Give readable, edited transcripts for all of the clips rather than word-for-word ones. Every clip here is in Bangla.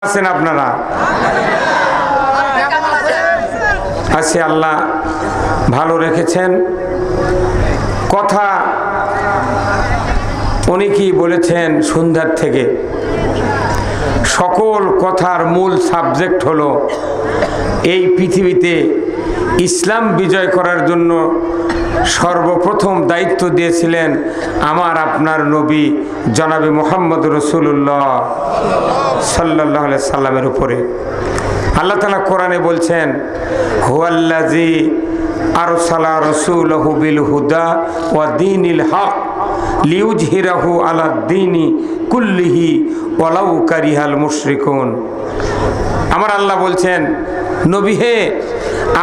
আছেন আপনারা? আছে, আল্লাহ ভালো রেখেছেন। কথা অনেকেই বলেছেন সন্ধ্যার থেকে, সকল কথার মূল সাবজেক্ট হলো এই পৃথিবীতে ইসলাম বিজয় করার জন্য সর্বপ্রথম দায়িত্ব দিয়েছিলেন আমার আপনার নবী জনাবে মুহাম্মদ রাসূলুল্লাহ সাল্লাল্লাহু আলাইহি সাল্লামের উপরে। আল্লাহ তাআলা কোরআনে বলছেন, হুয়াল্লাযী আরসালা রাসূলাহু বিল হুদা ওয়া দীনিল হক লিইয়ুযহিরাহু আলা দ্বীনি কুল্লিহি ওয়ালাউ কারিহাল মুশরিকুন। আমার আল্লাহ বলছেন, নবী হে,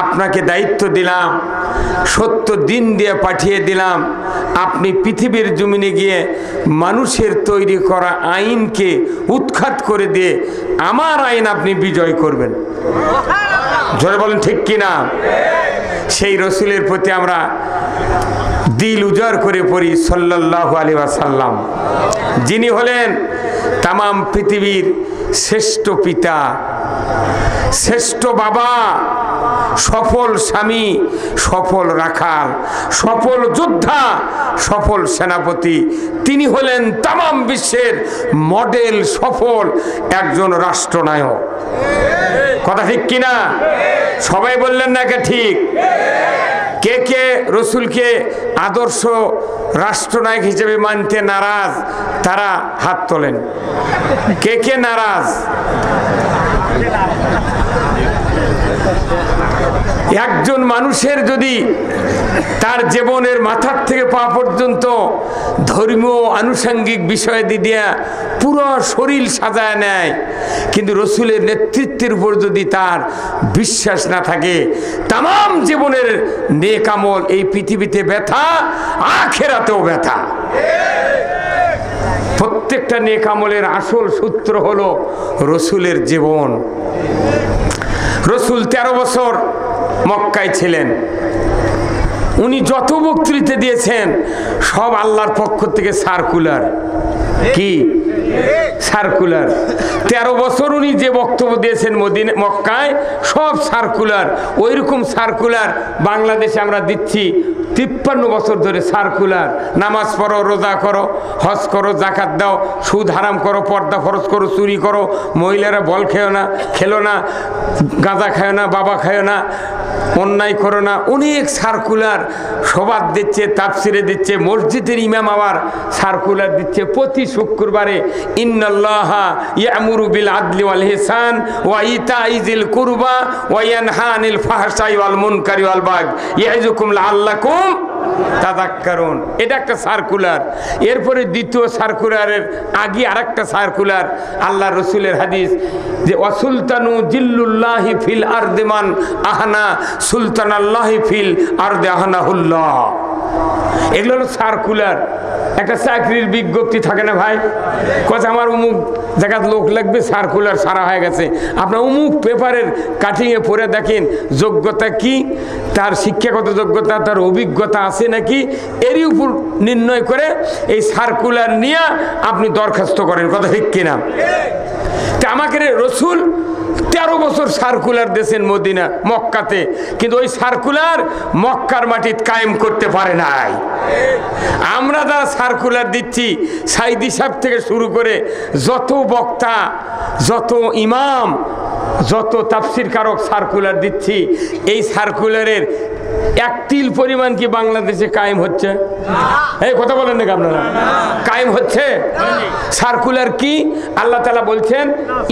আপনাকে দায়িত্ব দিলাম, সত্য দিন দিয়ে পাঠিয়ে দিলাম, আপনি পৃথিবীর জমিনে গিয়ে মানুষের তৈরি করা আইনকে উৎখাত করে দিয়ে আমার আইন আপনি বিজয় করবেন। জোরে বলেন ঠিক কিনা? সেই রসুলের প্রতি আমরা দিল উজাড় করে পড়ি সাল্লাল্লাহু আলাইহি ওয়াসাল্লাম, যিনি হলেন তামাম পৃথিবীর শ্রেষ্ঠ পিতা, শ্রেষ্ঠ বাবা, সফল স্বামী, সফল রাখাল, সফল যোদ্ধা, সফল সেনাপতি। তিনি হলেন তামাম বিশ্বের মডেল সফল একজন রাষ্ট্রনায়ক। কথা ঠিক কিনা? সবাই বললেন না কে ঠিক? কে কে রসুলকে আদর্শ রাষ্ট্রনায়ক হিসেবে মানতে নারাজ তারা হাত তোলেন। কে কে নারাজ? একজন মানুষের যদি তার জীবনের মাথার থেকে পা পর্যন্ত ধর্মীয় আনুষঙ্গিক বিষয় দিয়ে পুরো শরীর সাজায় নেয়, কিন্তু রসুলের নেতৃত্বের উপর যদি তার বিশ্বাস না থাকে, তামাম জীবনের নেক আমল এই পৃথিবীতে ব্যথা, আখিরাতেও ব্যথা। প্রত্যেকটা নেক আমলের আসল সূত্র হলো রসুলের জীবন। রসুল 13 বছর মক্কায় ছিলেন। উনি যত বক্তৃতা দিয়েছেন সব আল্লাহর পক্ষ থেকে সার্কুলার। কি সার্কুলার? 13 বছর উনি যে বক্তব্য দিয়েছেন মক্কায় সব সার্কুলার। ওইরকম সার্কুলার বাংলাদেশে আমরা দিচ্ছি 53 বছর ধরে সার্কুলার। নামাজ পড়ো, রোজা করো, হজ করো, জাকাত দাও, সুদ হারাম করো, পর্দা ফরজ করো, চুরি করো, মহিলারা বল খেলো না, গাঁজা খায় না, বাবা খায় না, অন্যায় করো না। অনেক সার্কুলার সবাদ দিচ্ছে, তাফসিরে দিচ্ছে, মসজিদের ইমাম আবার সার্কুলার দিচ্ছে প্রতি শুক্রবারে, ইন্নাল্লাহা ইয়ামুরু বিল আদলি ওয়াল ইহসান ওয়া ইতাই যিল কুরবা ওয়া ইয়ানহা আনিল ফাহশাই ওয়াল মুনকারি ওয়াল বাগই ইয়াইযুকুম লাআল্লাকুম তাযাক্কারুন। এটা একটা সার্কুলার। এরপরে দ্বিতীয় সার্কুলারের আগে আরেকটা সার্কুলার, আল্লাহ রসুলের হাদিস যে ওয়াসুলতানু জিল্লুল্লাহি ফিল আরদি মান আহনা সুলতানাল্লাহি ফিল আরদি আহনাহুল্লাহ। এগুলো হলো সার্কুলার। একটা চাকরির বিজ্ঞপ্তি থাকে না ভাই, কথা আমার অমুক জায়গায় লোক লাগবে, সার্কুলার সারা হয়ে গেছে। আপনার অমুক পেপারের কাটিংয়ে পড়ে দেখেন যোগ্যতা কি, তার শিক্ষাগত যোগ্যতা, তার অভিজ্ঞতা আছে নাকি, এরই উপর নির্ণয় করে এই সার্কুলার নিয়ে আপনি দরখাস্ত করেন। কথা ঠিক কিনা? তা আমাকে রসুল 13 বছর সার্কুলার দিয়েছেন মদিনা মক্কাতে, কিন্তু ওই সার্কুলার মক্কার মাটিতে কায়েম করতে পারে নাই। আমরা যারা সার্কুলার দিচ্ছি, সাইদি সাহেব থেকে শুরু করে যত বক্তা, যত ইমাম, যত তাফসির কারক সার্কুলার দিচ্ছি, এই সার্কুলারের এক তিল পরিমাণ কি বাংলাদেশে কায়েম হচ্ছে? এই কথা বলেন নাকি আপনারা? কায়েম হচ্ছে? সার্কুলার কি? আল্লাহ তাআলা বলছেন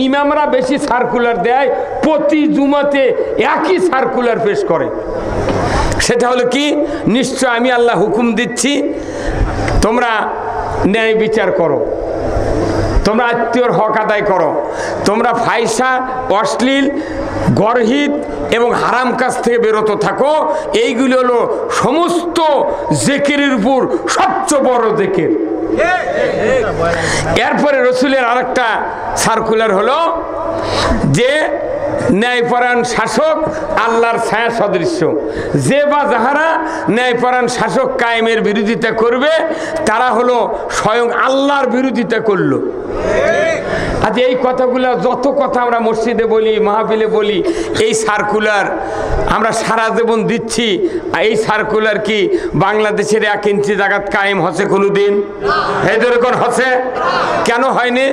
ইমামরা বেশি সার্কুলার দেয়, প্রতি জুমাতে একই সার্কুলার পেশ করে। সেটা হলো কি? নিশ্চয় আমি আল্লাহ হুকুম দিচ্ছি, তোমরা ন্যায় বিচার করো, তোমরা আত্মীয়র হক আদায় করো, তোমরা ফায়সা, অশ্লীল, গর্হিত এবং হারাম কাজ থেকে বিরত থাকো। এইগুলো হলো সমস্ত জিকিরের উপর সবচেয়ে বড় জিকির। এরপরে রসুলের আরেকটা সার্কুলার হলো যে ন্যায়পরায়ণ শাসক আল্লাহর ছায়া সদৃশ্য। যে বা যাহারা ন্যায়পরায়ণ শাসক কায়েমের বিরোধিতা করবে তারা হলো স্বয়ং আল্লাহর বিরোধিতা করলো। আজ এই কথাগুলো যত কথা আমরা মসজিদে বলি, মাহফিলে বলি, এই সার্কুলার আমরা সারা জীবন দিচ্ছি। এই সার্কুলার কি বাংলাদেশের 1 ইঞ্চি জায়গাত কায়েম হচ্ছে কোনোদিন? এই ধরে কোন হচ্ছে? কেন হয়নি?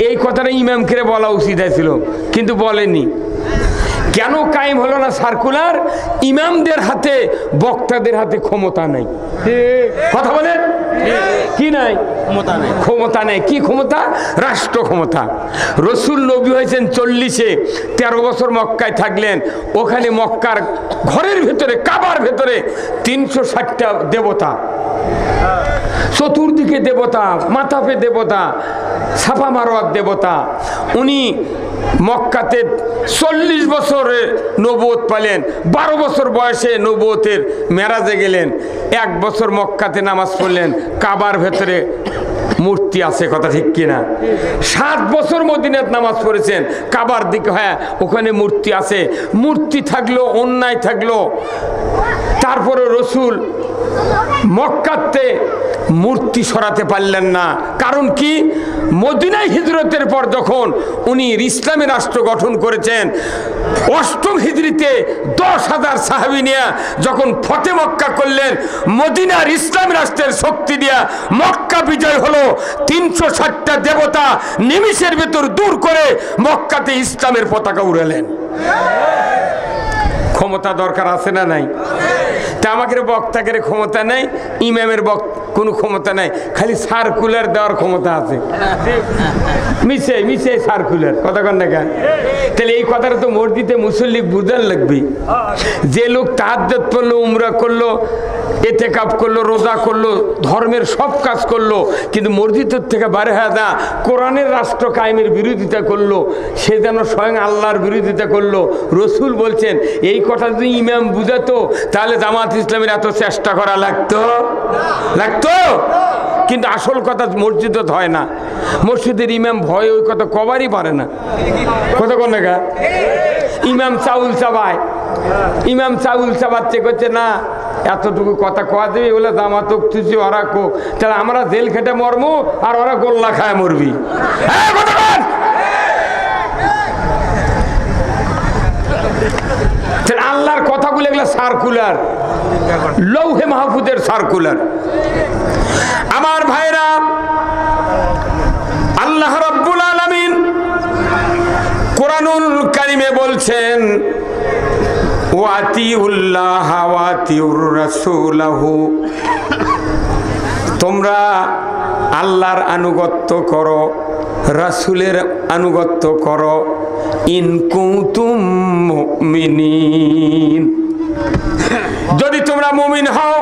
এই কথাটা ইমামকে বলা উচিত ছিল, কিন্তু বলেনি। কেন কায়েম হলো না সার্কুলার? ইমামদের হাতে, বক্তাদের হাতে ক্ষমতা নাই। কথা বলেন, কি নাই? ক্ষমতা নেই। কি ক্ষমতা? রাষ্ট্র ক্ষমতা। রসুল নবী হয়েছেন 40-এ, 13 বছর মক্কায় থাকলেন। ওখানে মক্কার ঘরের ভেতরে, কাবার ভেতরে 360টা দেবতা, চতুর্দিকে দেবতা, মাথাপে দেবতা, ছাপা মারোয়ার দেবতা। উনি মক্কাতে 40 বছরে নবুয়ত পেলেন। 12 বছর বয়সে নবুয়তের মেরাজে গেলেন। 1 বছর মক্কাতে নামাজ পড়লেন। কাবার ভেতরে মূর্তি আছে, কথা ঠিক কিনা? 7 বছর মদিনাত নামাজ পড়েছেন, কাবার দিকে, হ্যাঁ ওখানে মূর্তি আছে। মূর্তি থাকলো, অন্যায় থাকলো, তারপরে রসুল মক্কাতে মূর্তি সরাতে পারলেন না। কারণ কি? মদিনায় হিজরতের পর যখন উনি ইসলামী রাষ্ট্র গঠন করেছেন, 8ম হিজরিতে 10,000 সাহাবী নিয়ে যখন ফতে মক্কা করলেন, মদিনার ইসলামী রাষ্ট্রের শক্তি দিয়া মক্কা বিজয় হলো। 360টা দেবতা নিমিষের ভেতর দূর করে মক্কাতে ইসলামের পতাকা উড়ালেন। ক্ষমতা দরকার আছে না নাই? তা আমাকে বক্তাকে ক্ষমতা নেই, ইমামের কোনো ক্ষমতা নাই, খালি সার্কুলার দেওয়ার ক্ষমতা আছে। মিশে মিশে সার্কুলার, কথা কন না কেন? তাহলে এই কথাটা তো মসজিদে মুসল্লি বুঝার লাগবে। যে লোক তাহাজ্জুদ পড়লো, উমরা করলো, ইতিকাফ করলো, রোজা করলো, ধর্মের সব কাজ করলো, কিন্তু মসজিদের থেকে বাইরে হয়ে যা কোরআনের রাষ্ট্র কায়েমের বিরোধিতা করলো, সে যেন স্বয়ং আল্লাহর বিরোধিতা করলো। রসুল বলছেন এই কথা যদি ইমাম বুঝাতো তাহলে জামাত ইসলামের এত চেষ্টা করা লাগতো? কিন্তু আসল কথা মসজিদে হয় না। মসজিদের ইমাম ভয় ওই কথা কবারই পারে না, কথা কোন দেখা? ইমাম চাউল চাবায়, ইমাম চাউল চাবাচ্ছে, করছে না এতটুকু কথা কোয়া দেবে বলে জামাত তুই ওরা কোক, তাহলে আমরা জেল খেটে মরমু আর ওরা গোল্লা খায় মরবি। আল্লাহর কথাগুলো এগুলো সার্কুলার, লৌহে মাহফুজের সার্কুলার। আমার ভাইরা, আল্লাহ রাব্বুল আলামিন কোরআনুল কারিমে বলছেন, ওয়াতিউল্লাহ ওয়াতিউর রাসূলাহু, তোমরা আল্লাহর আনুগত্য করো, রাসূলের আনুগত্য করো, ইন কুনতুম মুমিনিন, যদি তোমরা মুমিন হও।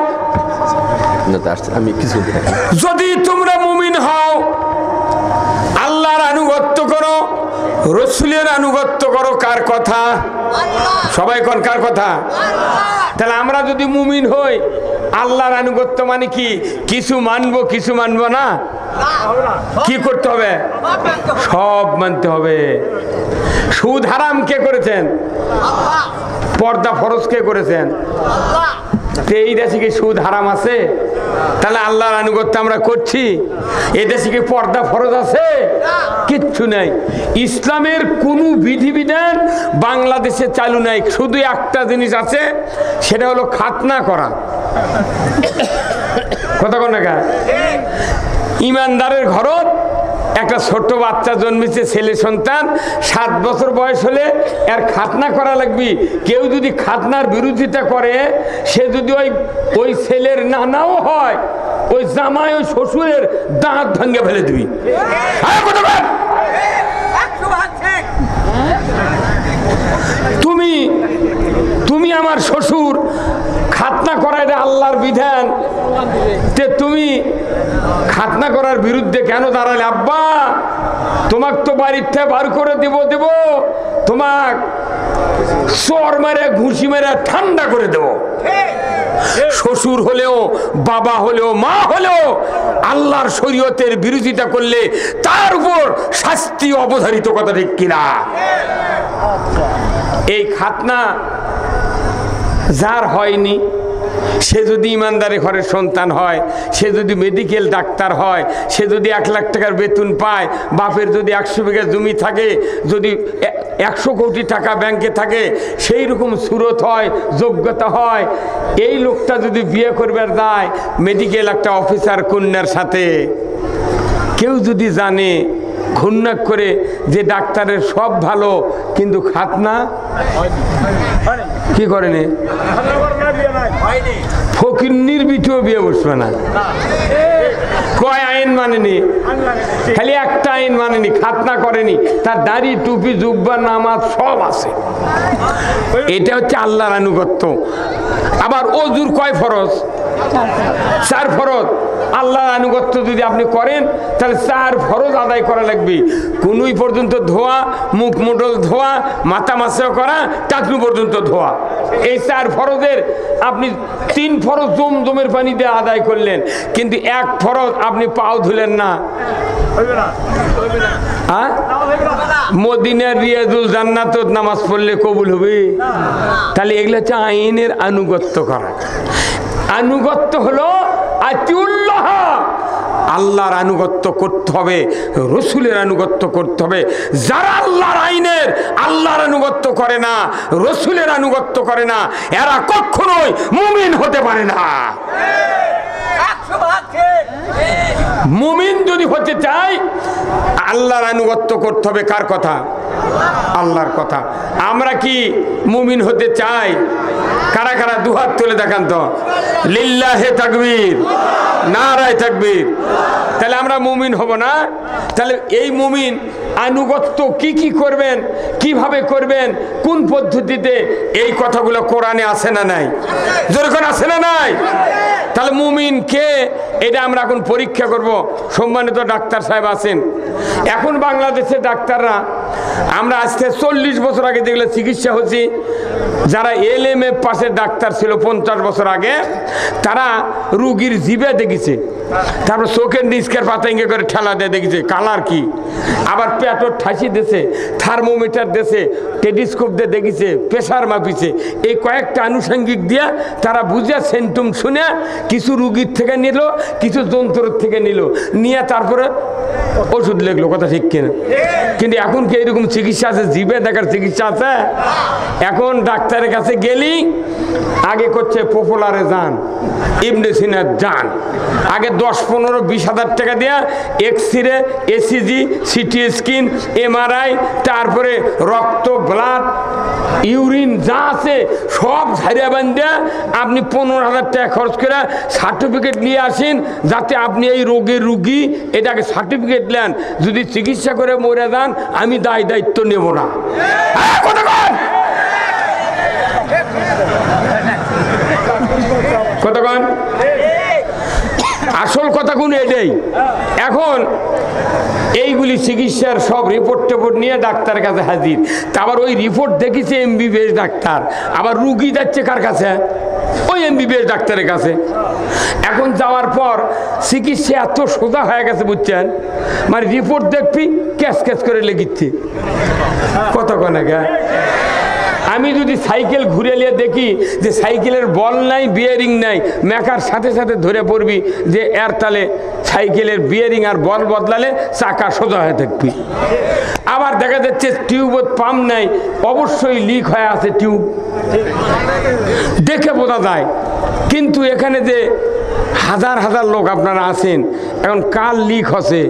যদি তোমরা মুমিন হও, আল্লাহর আনুগত্য করো, রাসূলের আনুগত্য করো। কার কথা? সবাই কোন কার কথা? তাহলে আমরা যদি মুমিন হই, আল্লাহর আনুগত্য মানে কি? কিছু মানবো কিছু মানবো না, কি করতে হবে? সব মানতে হবে। সুদ হারাম কে করেছেন? পর্দা ফরজ কে করেছেন? এই দেশে কি সুদ হারাম আছে? তাহলে আল্লাহর আনুগত্য আমরা করছি? এই দেশে কি পর্দা ফরজ আছে? কিচ্ছু নাই। ইসলামের কোনো বিধিবিধান বাংলাদেশে চালু নাই। শুধু একটা জিনিস আছে, সেটা হলো খাতনা করা। কথা কোন না? ইমানদারের ঘরত একটা ছোট্ট বাচ্চা জন্মেছে, ছেলে সন্তান, 7 বছর বয়স হলে এর খাতনা করা লাগবে। কেউ যদি খাতনার বিরোধিতা করে, সে যদি ওই ছেলের নানাও হয়, ওই জামাই ওই শ্বশুরের দাঁত ভাঙে ফেলে দিবি। তুমি আমার শ্বশুর, খাতনা করা এটা আল্লাহর বিধান, তে তুমি খাতনা করার বিরুদ্ধে কেন দাঁড়ালে? আব্বা তোমাকে তো বাড়ির থেকে বার করে দেব, তোমাক চর মেরে ঘুষি মেরে ঠান্ডা করে দেব। শ্বশুর হলেও, বাবা হলেও, মা হলেও আল্লাহর শরীয়তের বিরোধিতা করলে তার উপর শাস্তি অবধারিত, কথা ঠিক কিনা? এই খাতনা যার হয়নি সে যদি ইমানদারি ঘরের সন্তান হয়, সে যদি মেডিকেল ডাক্তার হয়, সে যদি 1 লাখ টাকার বেতন পায়, বাপের যদি 100 বিঘা জমি থাকে, যদি 100 কোটি টাকা ব্যাংকে থাকে, সেই রকম সুরত হয়, যোগ্যতা হয়, এই লোকটা যদি বিয়ে করবার যায় মেডিকেল একটা অফিসার কন্যার সাথে, কেউ যদি জানে ঘূর্ণা করে যে ডাক্তারের সব ভালো কিন্তু খাতনা কি করেনি, ফকিন্নির বিটিও বিয়ে বসবে না। কয় আইন মানেনি, খালি একটা আইন মানেনি, খাতনা করেনি, তার দাড়ি টুপি জুব্বা নামাজ সব আছে। এটা হচ্ছে আল্লাহর আনুগত্য। আবার অজুর কয় ফরজ? 4 ফরজ। আল্লাহর আনুগত্য যদি আপনি করেন তাহলে 4 ফরজ আদায় করা লাগবে। কোনুই পর্যন্ত ধোয়া, মুখ মুঠল ধোয়া, মাথা মাসা করা, টাকনু পর্যন্ত ধোয়া, এই 4 ফরজের আপনি 3 ফরজ জমজমের পানি দিয়ে আদায় করলেন, কিন্তু 1 ফরজ আপনি পাও ধুলেন না, মদিনার রিয়াজুল জান্নাতত নামাজ পড়লে কবুল হবে? তাহলে এগুলো হচ্ছে আইনের আনুগত্য করা। আনুগত্য হলো আতিউল্লাহ, আল্লাহর আনুগত্য করতে হবে, রসুলের আনুগত্য করতে হবে। যারা আল্লাহর আইনের, আল্লাহর আনুগত্য করে না, রসুলের আনুগত্য করে না, এরা কখনোই মুমিন হতে পারে না। মুমিন যদি হতে চায় আল্লাহর আনুগত্য করতে হবে। কার কথা? আল্লাহর কথা। আমরা কি মুমিন হতে চাই? কারা কারা দুহাত তুলে দেখান তো, লিল্লাহে তাকবীর, নারায়ে তাকবীর। তাহলে আমরা মুমিন হব না? তাহলে এই মুমিন আনুগত্য কি কি করবেন, কিভাবে করবেন, কোন পদ্ধতিতে, এই কথাগুলো কোরআনে আছে না নাই? যেরকম আছে না নাই? তাহলে মুমিন কে, এটা আমরা এখন পরীক্ষা করব। সম্মানিত ডাক্তার সাহেব আছেন এখন বাংলাদেশের ডাক্তাররা, আমরা আজকে 40 বছর আগে যেগুলো চিকিৎসা হচ্ছে, যারা LMA পাশের ডাক্তার ছিল 50 বছর আগে, তারা রুগীর জিভে দেখেছে, তারপর চোখের নিচকের পাতা ইঙ্গে করে ঠেলা দিয়ে দেখেছে কালার কি, আবার পেটর ঠাসি দিয়েছে, থার্মোমিটার দিয়েছে, টেলিস্কোপ দিয়ে দেখেছে, প্রেশার মাপিছে। এই কয়েকটা আনুষঙ্গিক দিয়া তারা বুঝে সিমটম শুনে কিছু রুগীর থেকে নিল, কিছু যন্ত্রের থেকে নিল, নিয়ে তারপরে ওষুধ লিখলো। কথা ঠিক কিনা? কিন্তু এখন কি এরকম চিকিৎসা আছে? জিভে দেখার চিকিৎসা আছে? এখন ডাক্তারের কাছে গেলি আগে করছে পপুলারে যান, ইবনে সিনার যান, আগে 10-15-20 হাজার টাকা দেয়া x-ray, ECG, CT scan, MRI, তারপরে রক্ত, ব্লাড, ইউরিন যা আছে সব ঝাড়িয়া বান্ধা আপনি 15,000 টাকা খরচ করে সার্টিফিকেট নিয়ে আসেন, যাতে আপনি এই রোগের রুগী এটাকে সার্টিফিকেট নেন। যদি চিকিৎসা করে মরে যান আমি দায়িত্ব নেব না। কতক্ষণ আসল কথা কোন এটাই। এখন এইগুলি চিকিৎসার সব রিপোর্ট টেপোর্ট নিয়ে ডাক্তারের কাছে হাজির, তা আবার ওই রিপোর্ট দেখেছে MBBS ডাক্তার, আবার রুগী যাচ্ছে কার কাছে? ওই MBBS ডাক্তারের কাছে। এখন যাওয়ার পর চিকিৎসা এত সোজা হয়ে গেছে বুঝছেন, মানে রিপোর্ট দেখবি ক্যাশ ক্যাশ করে লেগিচ্ছে। কতক্ষণ আগে আমি যদি সাইকেল ঘুরে নিয়ে দেখি যে সাইকেলের বল নাই, বিয়ারিং নাই, মেকার সাথে সাথে ধরে পড়বি যে এর তালে সাইকেলের বিয়ারিং আর বল বদলালে চাকা সোজা হয়ে থাকবি। আবার দেখা যাচ্ছে টিউবত পাম্প নাই, অবশ্যই লিক হয়ে আছে টিউব, দেখে বোঝা যায়। কিন্তু এখানে যে হাজার হাজার লোক আপনারা আছেন, এখন কার লিক হচ্ছে,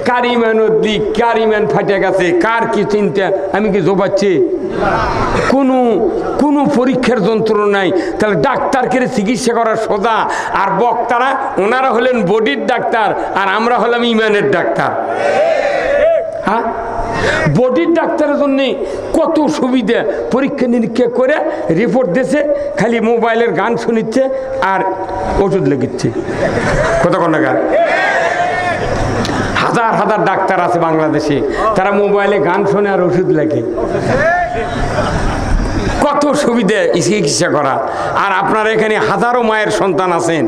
কার ইমানত লিক, কার ইমান ফাটে গেছে, কার কি চিন্তা, আমি কি জোবাচ্ছি? কোনো পরীক্ষার যন্ত্র নাই। তাহলে ডাক্তারকে চিকিৎসা করা সোজা, আর বক্তারা ওনারা হলেন বডির ডাক্তার আর আমরা হলাম ইমানের ডাক্তার। হ্যাঁ, বডির ডাক্তারের জন্য কত সুবিধা, পরীক্ষা নিরীক্ষা করে রিপোর্ট দিয়েছে, খালি মোবাইলের গান শুনিচ্ছে আর ওষুধ লেগিচ্ছে। কতক্ষণ টাকা? হাজার হাজার ডাক্তার আছে বাংলাদেশে, তারা মোবাইলে গান শোনে আর ওষুধ লেখে। কত সুবিধা চিকিৎসা করা। আর আপনার এখানে হাজারো মায়ের সন্তান আছেন,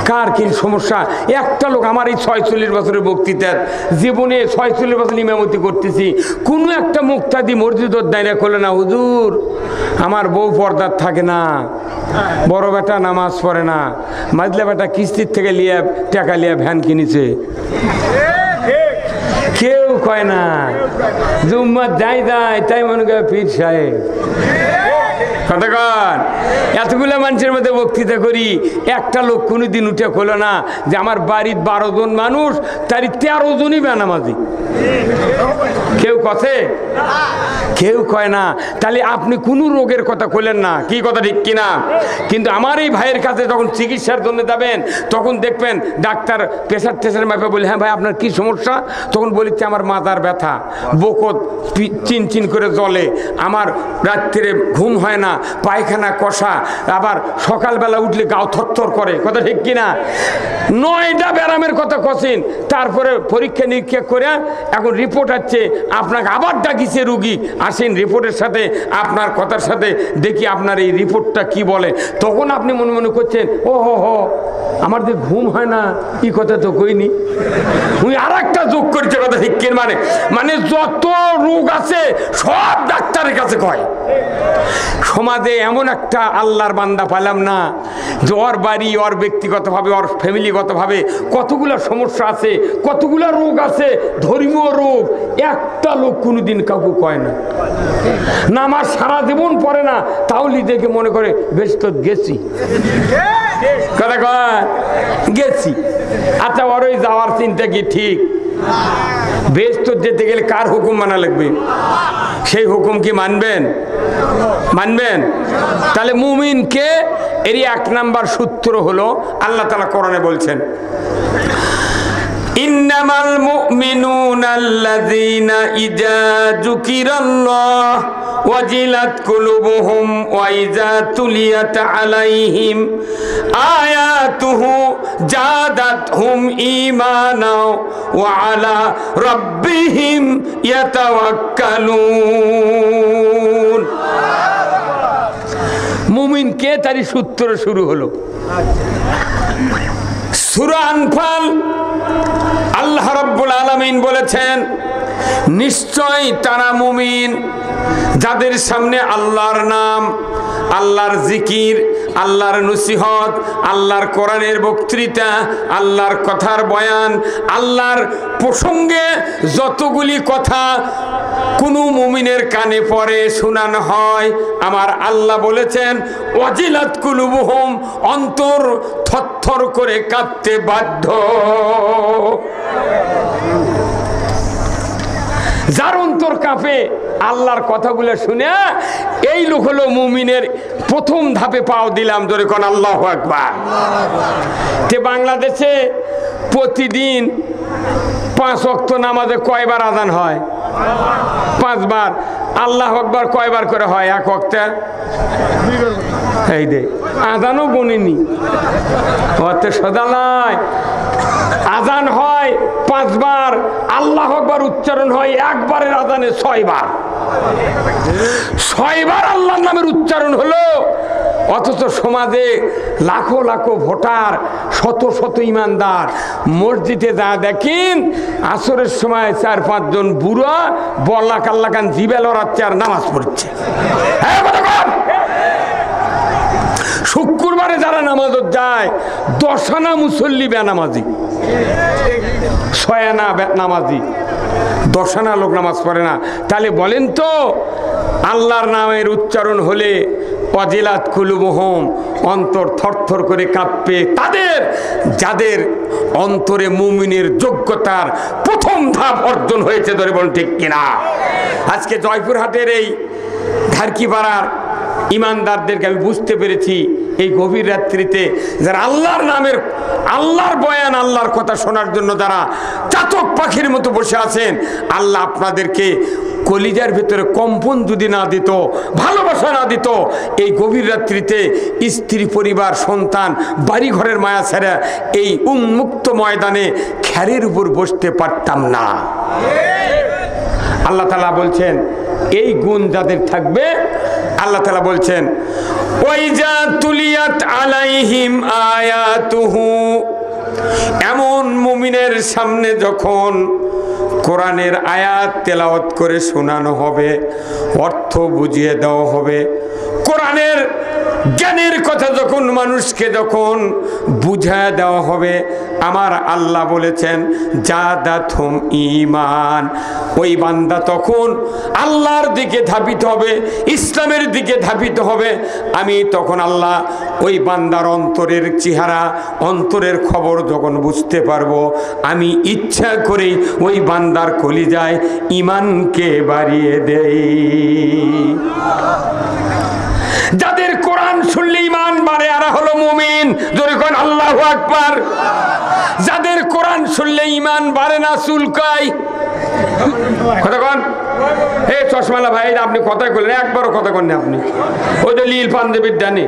কার কি সমস্যা? একটা লোক আমার এই 46 বছরের বক্তৃতার জীবনে 46 বছর ইমামতি করতেছি, কোনো একটা মুক্তাদি মসজিদর দাঁড়িয়ে করলে না, হুজুর আমার বউ পর্দার থাকে না, বড় বেটা নামাজ পড়ে না, মাঝলা বেটা কিস্তির থেকে লিয়া টাকা লিয়া ভ্যান কিনেছে। কেউ কয় না জুম্মার যাই যায় তাই মনে করে পীর সাহেব। কতক্ষণ এতগুলো মানুষের মধ্যে বক্তৃতা করি, একটা লোক কোনোদিন উঠে খোলো না যে আমার বাড়ির 12 জন মানুষ তারই 13 জনই বেনামাজি। কেউ কথা কেউ কয় না। তাহলে আপনি কোনো রোগের কথা কইলেন না, কি কথা ঠিক কিনা? কিন্তু আমার এই ভাইয়ের কাছে যখন চিকিৎসার জন্য যাবেন তখন দেখবেন ডাক্তার প্রেশার টেশার মাপে বলে, হ্যাঁ ভাই আপনার কি সমস্যা? তখন বলিচ্ছে আমার মাথার ব্যথা, বুকত চিনচিন করে জ্বলে, আমার রাত্রে ঘুম হয় না, পায়খানা কষা, আবার সকালবেলা উঠলে গাও থরথর করে। কথা ঠিক কিনা? 9টা ব্যারামের কথা কছেন, তারপরে পরীক্ষা নিরীক্ষা করে এখন রিপোর্ট আসছে, আপনাকে আবার ডাকিছে রুগী, আসেন রিপোর্টের সাথে আপনার কথার সাথে দেখি আপনার এই রিপোর্টটা কি বলে। তখন আপনি মনে মনে করছেন, ও হো আমার যে ঘুম হয় না এই কথা তো কইনি, উনি আর একটা যোগ করছে। কথা ঠিক কিনা? মানে যত রোগ আছে সব ডাক্তারের কাছে কয়। সমাজে এমন একটা আল্লাহর বান্দা পাইলাম না যে ওর বাড়ি, ওর ব্যক্তিগতভাবে, ওর ফ্যামিলিগতভাবে কতগুলো সমস্যা আছে, কতগুলো রোগ আছে, ধর্মীয় রোগ, একটা লোক কোনোদিন কাউকে কয় না। নামাজ সারা জীবন পড়ে না, তাহলে দেখে মনে করে বেশ তো গেছি। কথা কয় গেছি। আচ্ছা ওর ওই যাওয়ার চিন্তা কি ঠিক? বেশ তো যেতে গেলে কার হুকুম মানা লাগবে? সেই হুকুম কি মানবেন? মানবেন? তাহলে মুমিনকে এরই 1 নাম্বার সূত্র হলো আল্লাহ তাআলা কোরআনে বলছেন, ইন্নামাল মুমিনুনা আল্লাযীনা ইযা যুকিরাল্লাহ ওয়াজিলাত কুলুবুহুম ওয়া ইযা তুলিয়াত আলাইহিম আয়াতুহু জাদাতহুম ঈমানা ওয়া আলা রাব্বিহিম ইয়াতাওয়াক্কালুন। মুমিনকে তারই সূত্র শুরু হলো। সূরা আনফাল আল্লাহ রাব্বুল আলামিন বলেছেন, নিশ্চয় তারা মুমিন যাদের সামনে আল্লাহর নাম, আল্লাহর জিকির, আল্লাহর নসিহত, আল্লাহর কোরআনের বক্তৃতা, আল্লাহর কথার বয়ান, আল্লাহর প্রসঙ্গে যতগুলি কথা কোনো মুমিনের কানে পড়ে শোনানো হয়, আমার আল্লাহ বলেছেন ওয়াজিলাত কুলুবুহুম, অন্তর থরথর করে কাঁপতে বাধ্য। যার অন্তর কাঁপে আল্লাহর কথাগুলো শুনে, এই লোক হলো মুমিনের প্রথম ধাপে পাও দিলাম। জোরে কোন আল্লাহু আকবার। তে বাংলাদেশে প্রতিদিন 5 ওয়াক্ত নামাজে কয়বার আযান হয়? 5 বার। আল্লাহু আকবার কয়বার করে হয় এক ওয়াক্তে? এই দে আযানও গুনিনি, ওতে সদালায় আযান হয় 5 বার, আল্লাহু আকবার উচ্চারণ হয় একবারের আযানে 6 বার। 6 বার আল্লাহর নামের উচ্চারণ হলো। অথচ সমাজে লাখো লাখো ভোটার, শত শত ইমানদার মসজিদে যা দেখেন আসরের সময় 4-5 জন বুড়া বল্লা কাল্লাকান জিবে লড়াচ্ছে আর নামাজ পড়ছে। শুক্রবারে যারা নামাজত যায় 10 আনা মুসল্লি বেনামাজি, 6 আনা নামাজি, 10 আনা লোক নামাজ পড়ে না। তাহলে বলেন তো আল্লাহর নামের উচ্চারণ হলে ওয়াজিলাত কুলুবুহুম, অন্তর থরথর করে কাঁপবে তাদের যাদের অন্তরে মুমিনের যোগ্যতার প্রথম ধাপ অর্জন হয়েছে। ধরে বলুন ঠিক কিনা? আজকে জয়পুরহাটের এই ধারকিপাড়ার ইমানদারদেরকে আমি বুঝতে পেরেছি এই গভীর রাত্রিতে যারা আল্লাহর নামের, আল্লাহর বয়ান, আল্লাহর কথা শোনার জন্য যারা চাতক পাখির মতো বসে আছেন, আল্লাহ আপনাদেরকে কলিজার ভিতরে কম্পন যদি না দিত, ভালোবাসা না দিত, এই গভীর রাত্রিতে স্ত্রী, পরিবার, সন্তান, বাড়ি ঘরের মায়া ছেড়ে এই উন্মুক্ত ময়দানে খ্যারের উপর বসতে পারতাম না। আল্লাহ তাআলা বলছেন এই গুণ যাদের থাকবে, আল্লাহ তাআলা বলছেন ওয়াইজা তুলিয়াত আলাইহিম আয়াতুহু, এমন মুমিনের সামনে যখন কোরআনের আয়াত তেলাওয়াত করে শোনানো হবে, অর্থ বুঝিয়ে দেওয়া হবে, কোরআনের জ্ঞানের কথা যখন মানুষকে যখন বুঝায় দেওয়া হবে, আমার আল্লাহ বলেছেন জাদাতহুম ঈমান, ওই বান্দা তখন আল্লাহর দিকে ধাবিত হবে, ইসলামের দিকে ধাবিত হবে। আমি তখন আল্লাহ ওই বান্দার অন্তরের চেহারা, অন্তরের খবর যখন বুঝতে পারবো, আমি ইচ্ছা করেই ওই বান্দার কলিজায় ঈমানকে বাড়িয়ে দেই। যাদের কোরআন শুনলে ঈমান বাড়ে এরা হলো মুমিন, জোরে কোন আল্লাহু আকবার। যাদের কোরআন শুনলে ঈমান বাড়ে না, চুলকায়। কথা কোন হে চশমালা ভাই, আপনি কথা বললেন, একবারও কথা কন না আপনি। ওই যে লীল পাঞ্জাবির ডানে,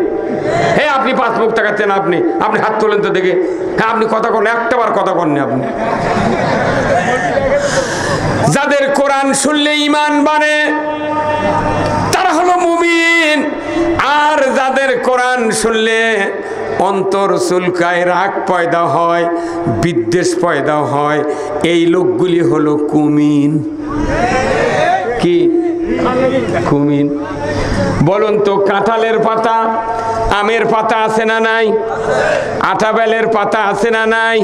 হে আপনি 5 মুখ টাকাচ্ছেন, আপনি আপনি হাত তোলেন তো দেখে। হ্যাঁ আপনি কথা কন, একটাবার কথা কন না আপনি। যাদের কোরআন শুনলে ঈমান বাড়ে তারা হলো মুমিন। আর যাদের কোরআন শুনলে অন্তর চুলকায়, রাগ পয়দা হয়, বিদ্বেষ পয়দা হয়, এই লোকগুলি হলো কুমিন। কি কুমিন? বলুন তো, কাঁঠালের পাতা, আমের পাতা আছে না নাই? আটাবেলের পাতা আছে না নাই?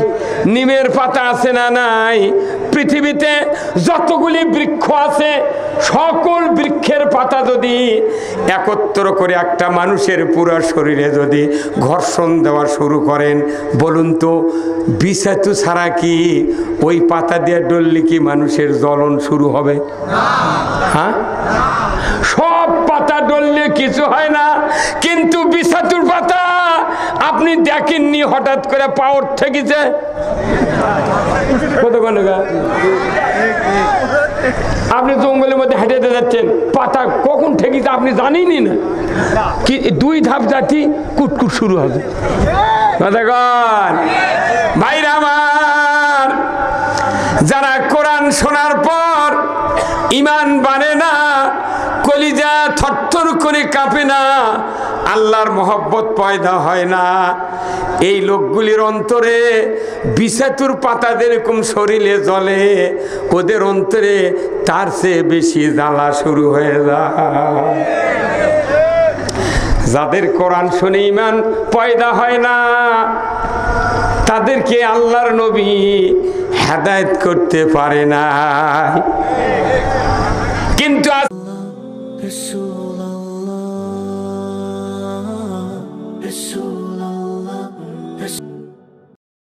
নিমের পাতা আছে না নাই? পৃথিবীতে যতগুলি বৃক্ষ আছে সকল বৃক্ষের পাতা যদি একত্র করে একটা মানুষের পুরো শরীরে যদি ঘর্ষণ দেওয়া শুরু করেন, বলুন তো বিষাক্ত ছাড়া কি ওই পাতা দিয়ে ডললে কি মানুষের জ্বলন শুরু হবে? হ্যাঁ, সব পাতা ডললে কিছু হয় না, কিন্তু বিষাক্তর পাতা আপনি দেখেননি হঠাৎ করে পাওয়ার ঠেকেছে। আপনি জঙ্গলের মধ্যে হেঁটে যাচ্ছেন, পাতা কখন ঠেকেছে আপনি জানেনই না, কি 2 ধাপ জাতি কুটকুট শুরু হবে। ভাইরা আমার, যারা কোরআন শোনার পর ঈমান বাড়ে না, কলিজা থরথর করে কাঁপে না, আল্লাহর মহব্বত পয়দা হয় না, এই লোকগুলির অন্তরে বিষাক্তর পাতা যেরকম শরীরে জ্বলে, ওদের অন্তরে তার চেয়ে বেশি জ্বালা শুরু হয়ে যায়। যাদের কোরআন শুনে ঈমান পয়দা হয় না, তাদেরকে আল্লাহর নবী হেদায়েত করতে পারে না। কিন্তু